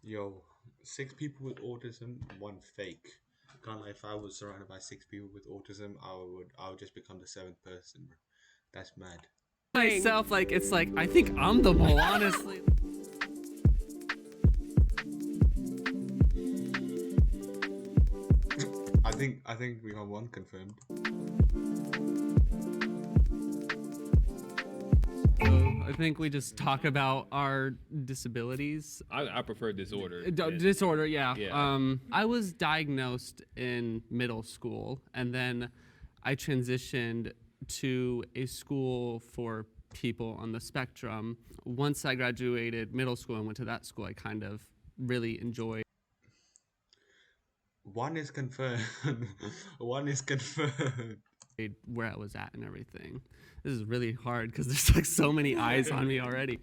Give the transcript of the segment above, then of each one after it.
Yo, six people with autism, one fake. Can't lie, if I was surrounded by six people with autism, I would just become the seventh person, bro. That's mad. Myself, like it's like I think I'm the mole, honestly. I think we have one confirmed. So I think we just talk about our disabilities. I prefer disorder. Disorder, yeah. Yeah. I was diagnosed in middle school, and then I transitioned to a school for people on the spectrum. Once I graduated middle school and went to that school, I kind of really enjoyed One is confirmed. One is confirmed. where I was at and everything. This is really hard because there's like so many eyes on me already.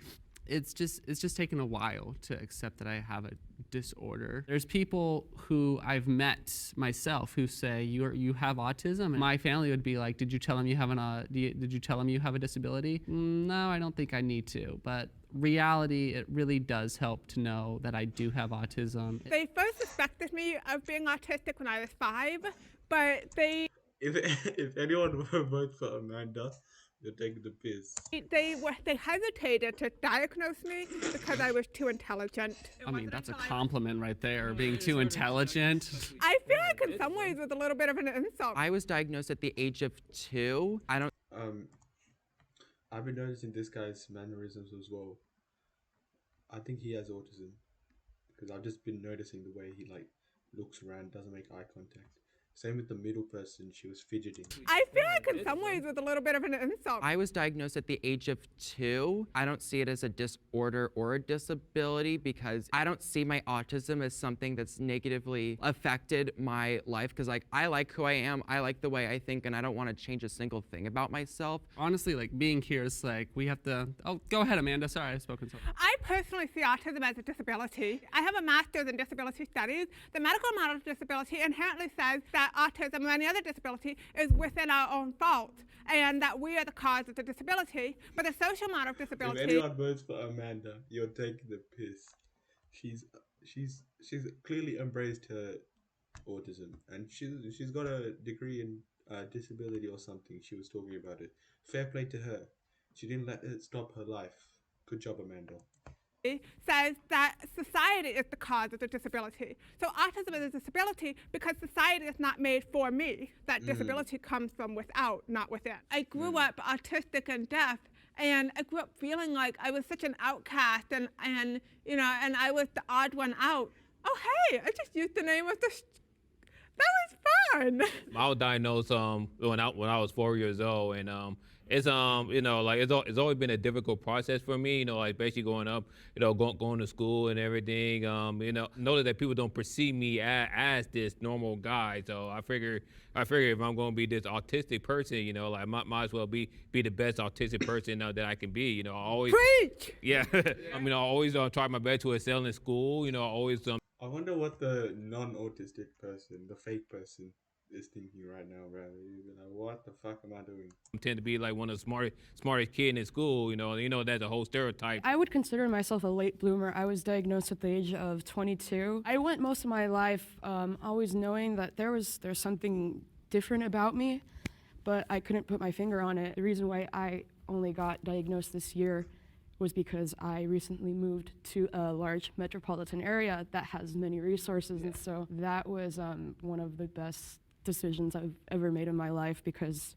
It's just taken a while to accept that I have a disorder. There's people who I've met myself who say you have autism. And my family would be like, did you tell him you have did you tell him you have a disability? No, I don't think I need to. But reality, it really does help to know that I do have autism. They first suspected me of being autistic when I was 5, but they If anyone votes for Amanda, you're taking the piss. they hesitated to diagnose me because I was too intelligent. I mean, that's a compliment right there, being too intelligent. I feel like in some ways it was a little bit of an insult. I was diagnosed at the age of 2. I've been noticing this guy's mannerisms as well. I think he has autism because I've just been noticing the way he like looks around, doesn't make eye contact. Same with the middle person, she was fidgeting. I feel like in some ways it was a little bit of an insult. I was diagnosed at the age of 2. I don't see it as a disorder or a disability because I don't see my autism as something that's negatively affected my life because like I like who I am, I like the way I think, and I don't want to change a single thing about myself. Honestly, like being here is like we have to. Oh, go ahead, Amanda. Sorry, I've spoken so. I personally see autism as a disability. I have a master's in disability studies. The medical model of disability inherently says that autism or any other disability is within our own fault and that we are the cause of the disability. But the social model of disability... If anyone votes for Amanda, you're taking the piss. She's clearly embraced her autism, and she's got a degree in disability or something. She was talking about it. Fair play to her. She didn't let it stop her life. Good job, Amanda. says that society is the cause of the disability. So autism is a disability because society is not made for me. That disability comes from without, not within. I grew up autistic and deaf, and I grew up feeling like I was such an outcast and you know, and I was the odd one out. Oh hey, I just used the name of the that was fun. I was diagnosed when I was 4 years old, and it's you know, like it's always been a difficult process for me, you know, like basically going up, you know, going to school and everything. You know that people don't perceive me as this normal guy. So I figure if I'm going to be this autistic person, you know, like might as well be the best autistic person that I can be. You know, I always Preach. yeah. I mean, I always try my best to excel in school. You know, I always I wonder what the non-autistic person, the fake person, is thinking right now, bro. You'd be like, what the fuck am I doing? tend to be like one of the smartest kid in school. You know that's a whole stereotype. I would consider myself a late bloomer. I was diagnosed at the age of 22. I went most of my life always knowing that there's something different about me, but I couldn't put my finger on it. The reason why I only got diagnosed this year was because I recently moved to a large metropolitan area that has many resources, and so that was one of the best decisions I've ever made in my life because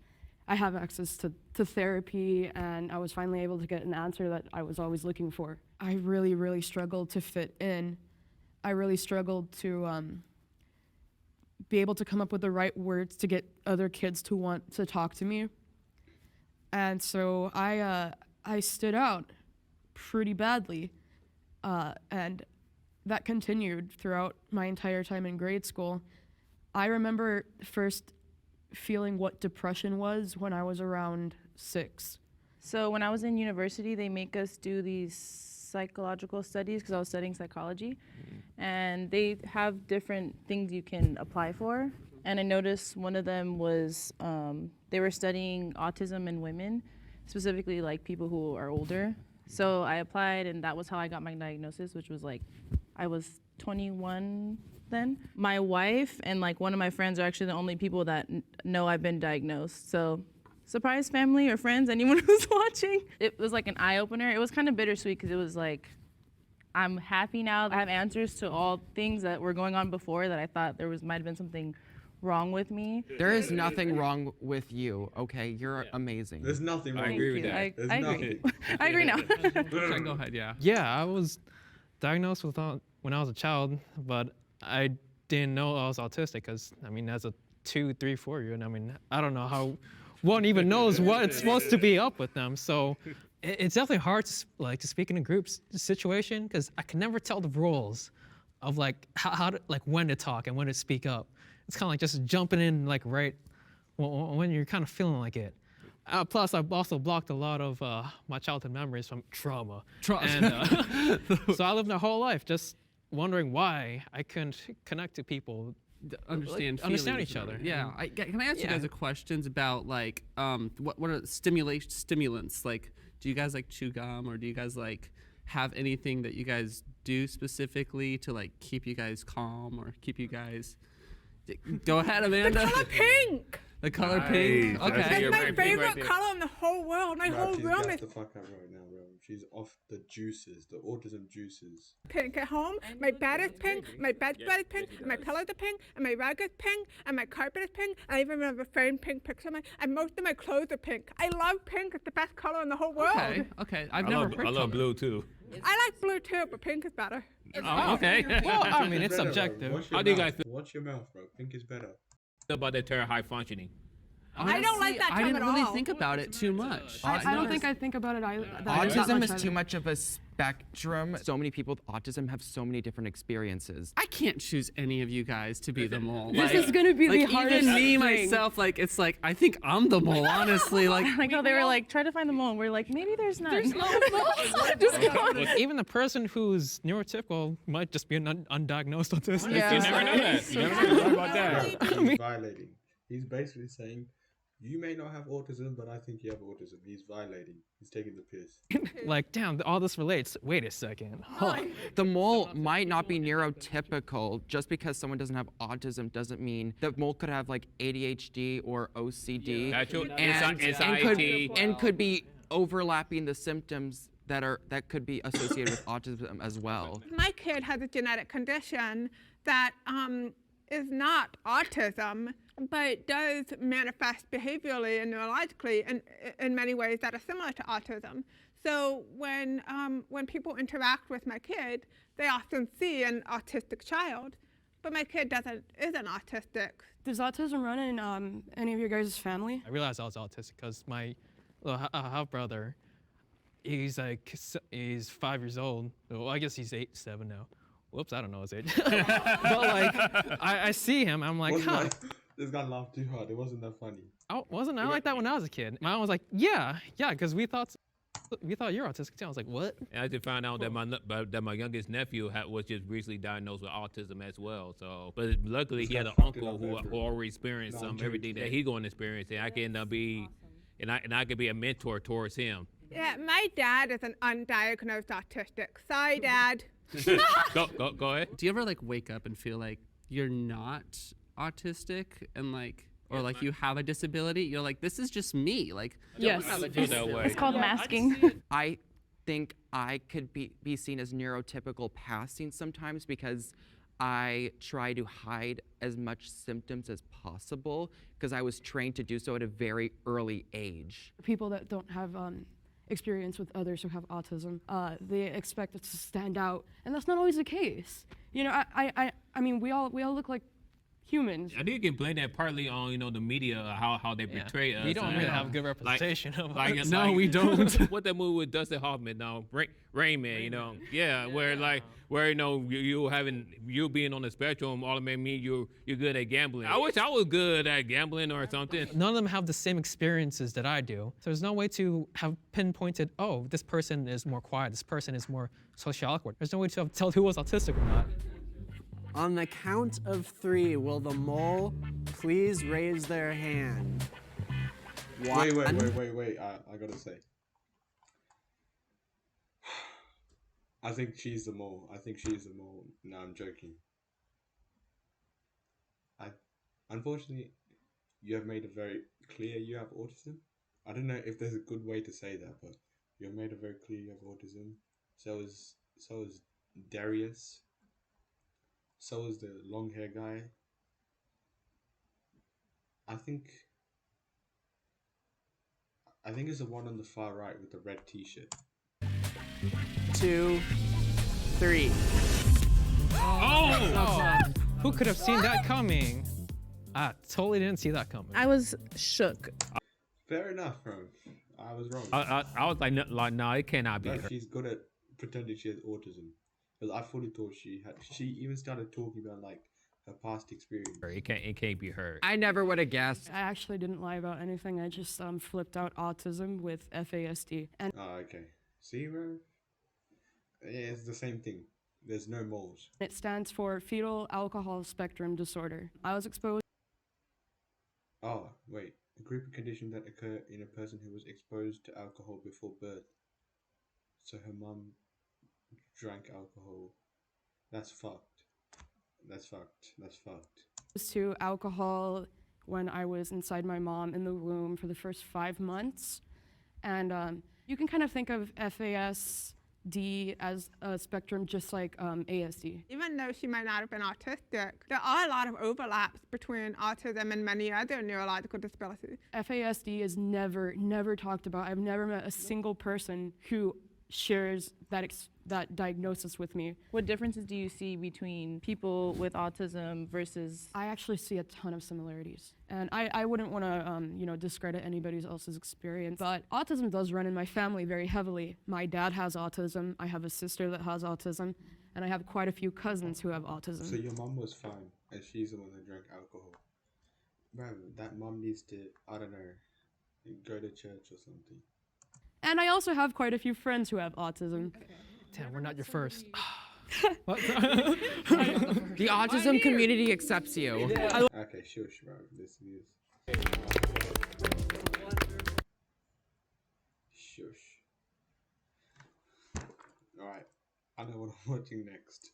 I have access to therapy, and I was finally able to get an answer that I was always looking for. I really, really struggled to fit in. I really struggled to be able to come up with the right words to get other kids to want to talk to me. And so I stood out pretty badly, and that continued throughout my entire time in grade school. I remember first feeling what depression was when I was around 6. So when I was in university, they make us do these psychological studies because I was studying psychology, and they have different things you can apply for. And I noticed one of them was they were studying autism in women, specifically like people who are older. So I applied, and that was how I got my diagnosis, which was like, I was 21 then. My wife and like one of my friends are actually the only people that know I've been diagnosed. So surprise family or friends, anyone who's watching. It was like an eye opener. It was kind of bittersweet because it was like, I'm happy now. I have answers to all things that were going on before that I thought might have been something wrong with me. There is nothing wrong with you, okay? You're amazing. There's nothing wrong. I agree with Thank that. you. There's I agree. nothing. I agree now. Okay, go ahead, yeah. Yeah, I was diagnosed with when I was a child, but I didn't know I was autistic because, I mean, as a 2, 3, 4-year-old, I mean, I don't know how one even knows what's supposed to be up with them. So it's definitely hard to speak in a group situation because I can never tell the rules of like how to, like when to talk and when to speak up. It's kind of like just jumping in like right when you're kind of feeling like it. Plus, I've also blocked a lot of my childhood memories from trauma. And, so I lived my whole life just wondering why I couldn't connect to people, Understand understand feelings each and other. Yeah. Can I ask you Yeah. guys a questions about like what are stimulants? Like, do you guys like chew gum, or do you guys like have anything that you guys do specifically to like keep you guys calm or keep you guys? Go ahead, Amanda. The color pink. The color pink. Nice. Okay. That's You're my very pink right favorite there. color in the whole world. My whole She's room got is the fuck out right now, bro. She's off the juices, the autism juices. pink at home. My bed is pink. My bedspread is pink. And my pillows are pink. And my rug is pink. And my carpet is pink. I even have a framed pink picture of mine. And most of my clothes are pink. I love pink. It's the best color in the whole world. Okay. Okay. I've I never love, heard I love color. blue too. I like blue too, but pink is better. Oh, okay. Well, I mean, it's Better, bro. subjective. Watch your How do you mouth. guys feel Watch your mouth, bro. Pink is better. about that term high functioning? I don't like that I term didn't at really all. think about it too much. I don't think I think about it either. that Autism much is too either. much of a spectrum. So many people with autism have so many different experiences. I can't choose any of you guys to be the mole. This is gonna be the like, hardest even me thing. myself, like it's like I think I'm the mole, honestly. Like Like how they were like, try to find the mole. And we're like, maybe there's none. There's no Even the person who's neurotypical might just be an undiagnosed autistic. Yeah. You never know that. You never know about that. Bro, he's violating. He's basically saying, you may not have autism, but I think you have autism. He's violating. He's taking the piss. Like, damn, all this relates. Wait a second. Huh. The mole might not be neurotypical. Just because someone doesn't have autism doesn't mean the mole could have like ADHD or OCD Actual and anxiety. could be overlapping the symptoms that could be associated with autism as well. My kid has a genetic condition that is not autism, but does manifest behaviorally and neurologically in many ways that are similar to autism. So when people interact with my kid, they often see an autistic child, but my kid isn't autistic. Does autism run in any of your guys' family? I realized I was autistic because my little half brother, he's 5 years old. Well, I guess he's 7 now. Whoops, I don't know his age. But like, I see him, I'm like, Wasn't huh. like- this guy laughed too hard. It wasn't that funny. Wasn't I like that when I was a kid? My mom was like, yeah, because we thought you're autistic too. I was like, what? And I just found out that my youngest nephew was just recently diagnosed with autism as well. So, but luckily he had an fucked it uncle up who after. already experienced No, I'm everything joking. that he's going to experience, and I can and I could be a mentor towards him. Yeah, my dad is an undiagnosed autistic. Sorry, Dad. Go ahead. do you ever like wake up and feel like you're not autistic and like or like you have a disability? You're like, this is just me. Like Yes. Feel that way. It's called masking. I think I could be seen as neurotypical passing sometimes because I try to hide as much symptoms as possible because I was trained to do so at a very early age. People that don't have experience with others who have autism, they expect it to stand out, and that's not always the case. You know, I mean, we all look like humans. I think you can blame that partly on the media, how they portray us. We don't really and, have good representation of Like, us. No, we don't. What that movie with Dustin Hoffman, Rain Man, yeah, where you being on the spectrum automatically mean you're good at gambling. I wish I was good at gambling or something. None of them have the same experiences that I do. So there's no way to have pinpointed, oh, this person is more quiet, this person is more socially awkward. There's no way to tell who was autistic or not. On the count of 3, will the mole please raise their hand? Wait. I gotta say. I think she's the mole. I think she's the mole. No, I'm joking. I unfortunately, you have made it very clear you have autism. I don't know if there's a good way to say that, but you have made it very clear you have autism. So is Darius. So is the long hair guy. I think I think it's the one on the far right with the red T-shirt. 2, 3. Oh! Who could have seen that coming? I totally didn't see that coming. I was shook. Fair enough, bro. I was wrong. I was like, no, it cannot be No, her. she's good at pretending she has autism. Because I fully thought she had. She even started talking about like her past experience. It can't be her. I never would have guessed. I actually didn't lie about anything. I just flipped out autism with FASD. And Oh, okay. See, bro? Yeah, it's the same thing. There's no moles. it stands for fetal alcohol spectrum disorder. I was exposed Oh, wait. A group of conditions that occur in a person who was exposed to alcohol before birth. So her mum drank alcohol. That's fucked. That's fucked. That's fucked. to alcohol when I was inside my mom in the womb for the first 5 months. And you can kind of think of FASD as a spectrum just like ASD. Even though she might not have been autistic, there are a lot of overlaps between autism and many other neurological disabilities. FASD is never talked about. I've never met a single person who shares that diagnosis with me. What differences do you see between people with autism versus? I actually see a ton of similarities. And I wouldn't want to, discredit anybody else's experience, but autism does run in my family very heavily. My dad has autism, I have a sister that has autism, and I have quite a few cousins who have autism. So your mum was fine, and she's the one that drank alcohol. Bro, that mum needs to, I don't know, go to church or something. And I also have quite a few friends who have autism. Damn, we're not your first. What? The autism community accepts you. Okay, shush, bro. This is. Shush. Alright, I know what I'm watching next.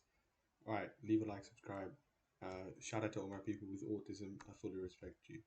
Alright, leave a like, subscribe. Shout out to all my people with autism. I fully respect you.